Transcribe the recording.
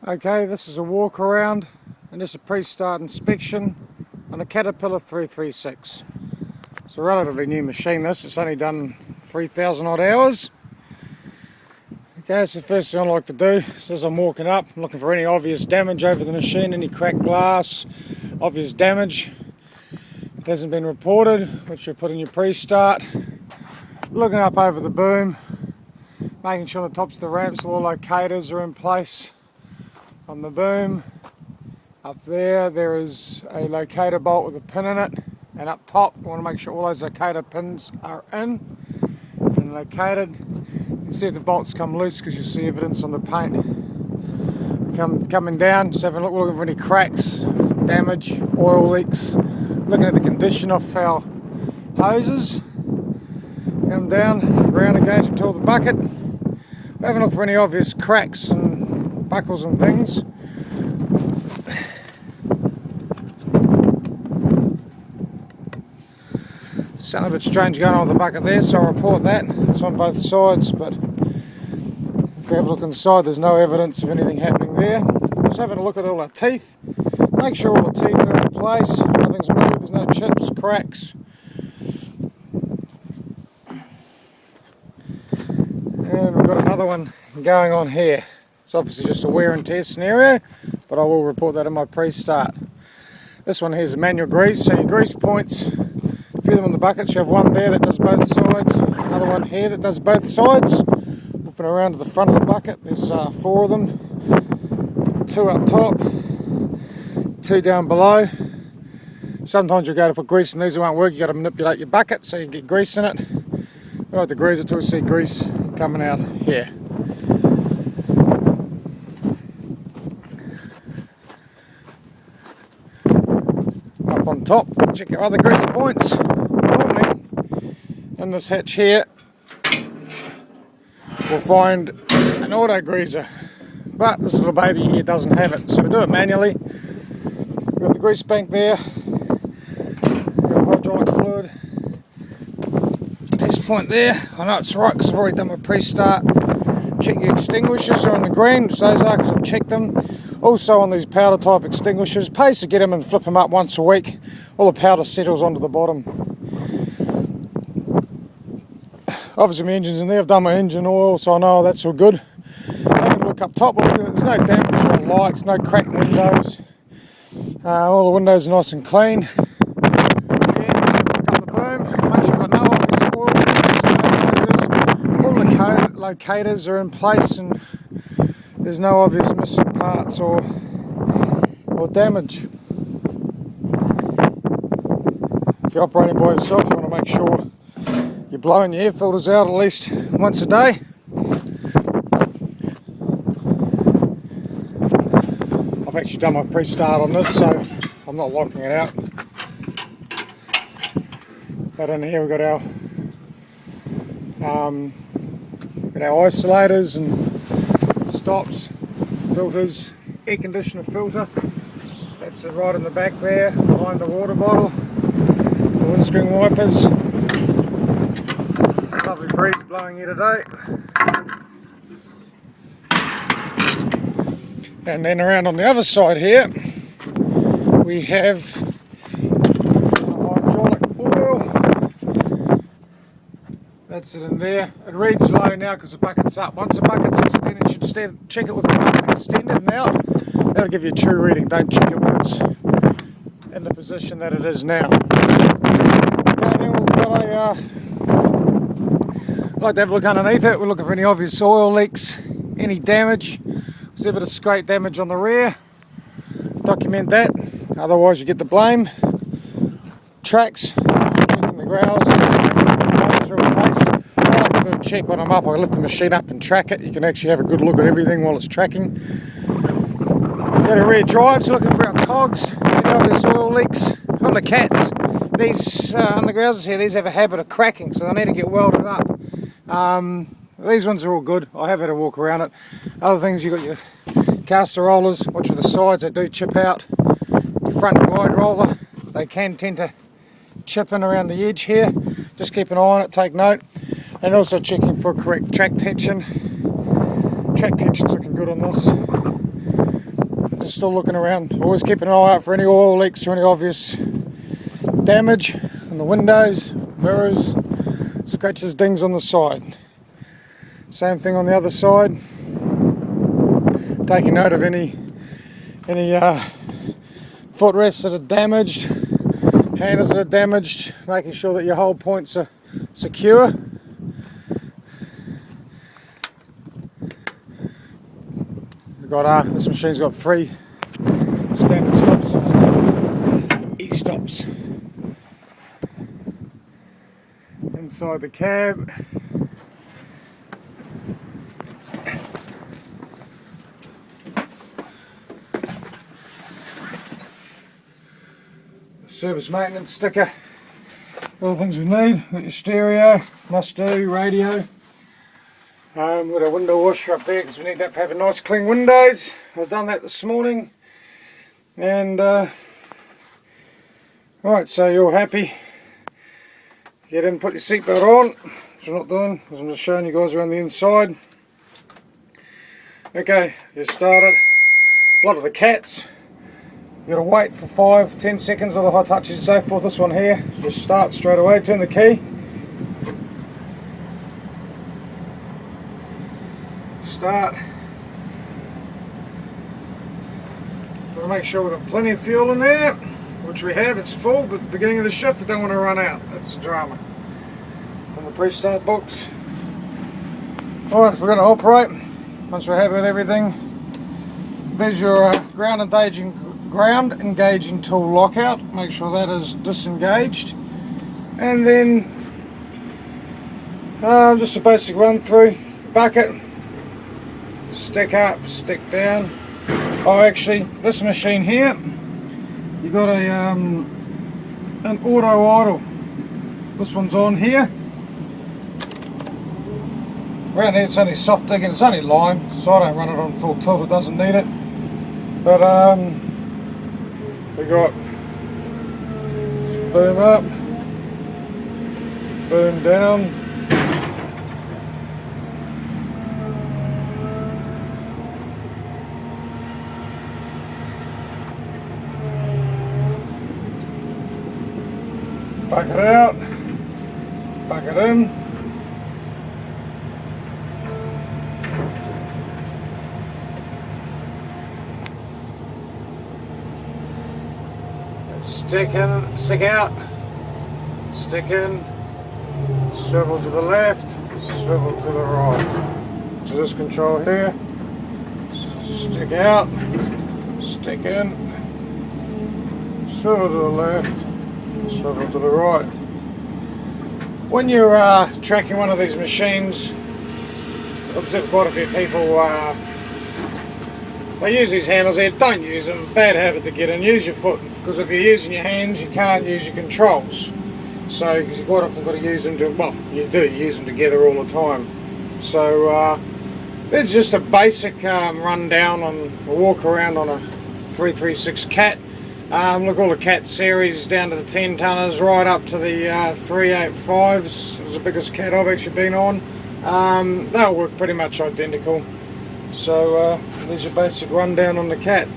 Okay, this is a walk around and just a pre-start inspection on a Caterpillar 336. It's a relatively new machine this, it's only done 3,000 odd hours. Okay, so the first thing I like to do is as I'm walking up, I'm looking for any obvious damage over the machine, any cracked glass, obvious damage. It hasn't been reported, which you put in your pre-start. Looking up over the boom, making sure the tops of the ramps, all the locators are in place. On the boom, up there is a locator bolt with a pin in it, and up top we want to make sure all those locator pins are in and located. You can see if the bolts come loose because you'll see evidence on the paint. Coming down, just having a look, looking for any cracks, damage, oil leaks, looking at the condition of our hoses. Come down, round and gauge until the bucket. We're having a look for any obvious cracks and buckles and things. Something a bit strange going on with the bucket there, so I'll report that. It's on both sides, but if we have a look inside, there's no evidence of anything happening there. Just having a look at all our teeth. Make sure all the teeth are in place, nothing's moved, there's no chips, cracks. And we've got another one going on here. It's obviously just a wear and tear scenario, but I will report that in my pre-start. This one here is a manual grease, so your grease points, a few of them on the buckets, you have one there that does both sides, another one here that does both sides. Whipping around to the front of the bucket, there's 4 of them, 2 up top, 2 down below. Sometimes you'll go to put grease in these, it won't work, you've got to manipulate your bucket so you can get grease in it. We don't have to grease it till we see grease coming out here. Up on top, check your other grease points. Normally, in this hatch here, we'll find an auto greaser, but this little baby here doesn't have it, so we do it manually. We've got the grease bank there, we've got hydraulic fluid. Test point there, I know it's right because I've already done my pre-start. Check your extinguishers are on the green, which those are because I've checked them. Also on these powder type extinguishers, pays to get them and flip them up once a week. All the powder settles onto the bottom. Obviously my engine's in there, I've done my engine oil, so I know that's all good. Having a look up top, there's no damage on lights, no cracked windows. All the windows are nice and clean. Locators are in place and there's no obvious missing parts or damage. If you're operating by yourself, you want to make sure you're blowing your air filters out at least once a day. I've actually done my pre-start on this, so I'm not locking it out. But in here we've got our isolators and stops, filters, air conditioner filter. That's it right in the back there, behind the water bottle. The windscreen wipers. Lovely breeze blowing here today. And then around on the other side here, we have hydraulic oil. That's it in there. It reads slow now because the bucket's up. Once the bucket's extended, you should check it with the bucket extended and out. That'll give you a true reading. Don't check it when it's in the position that it is now. Okay, then we've got I'd like to have a look underneath it. We're looking for any obvious oil leaks, any damage. There's a bit of scrape damage on the rear. Document that, otherwise you get the blame. Tracks, checking the growls. I like to do a check when I'm up. I lift the machine up and track it. You can actually have a good look at everything while it's tracking. We've got a rear drive, so looking for our cogs. There's oil leaks on the cats. These on the grousers here, these have a habit of cracking, so they need to get welded up. These ones are all good. I have had a walk around it. Other things, you've got your caster rollers. Watch for the sides, they do chip out. Your front wide roller, they can tend to chip in around the edge here. Just keep an eye on it, take note. And also checking for correct track tension. Track tension's looking good on this. are still looking around, always keeping an eye out for any oil leaks or any obvious damage in the windows, mirrors, scratches, dings on the side. Same thing on the other side. Taking note of any footrests that are damaged, handles that are damaged, making sure that your hold points are secure. This machine's got 3 standard stops on it, E-stops. Inside the cab, service maintenance sticker, all the things we need. Got your stereo, must do, radio. We've got a window washer up there because we need that for having nice clean windows. I've done that this morning. And right, so you're happy. Get in, put your seatbelt on, which I'm not doing because I'm just showing you guys around the inside. Okay, just started. A lot of the cats, you've got to wait for 5-10 seconds on the high touches and so forth. This one here, just start straight away, turn the key. Start. Got to make sure we've got plenty of fuel in there, which we have. It's full, but at the beginning of the shift we don't want to run out. That's the drama. On the pre-start books. Alright, if we're going to operate, once we're happy with everything, there's your ground engaging tool lockout. Make sure that is disengaged. And then just a basic run through. Bucket. Stick up, stick down. Oh, actually, this machine here, you got an auto idle. This one's on here. Around here it's only soft digging, it's only lime, so I don't run it on full tilt, it doesn't need it. But we got boom up, boom down. Back it out, back it in. Stick in, stick out, stick in, swivel to the left, swivel to the right. So this control here, stick out, stick in, swivel to the left, swivel to the right. When you're tracking one of these machines, I've observed quite a few people, they use these handles here. Don't use them, bad habit to get in. Use your foot, because if you're using your hands you can't use your controls. So, because you've quite often got to use them to, well, you do use them together all the time. So there's just a basic rundown on a walk around on a 336 Cat. Look, all the Cat series down to the 10 tonners right up to the 385s. It was the biggest Cat I've actually been on. They'll work pretty much identical. So there's your basic rundown on the Cat.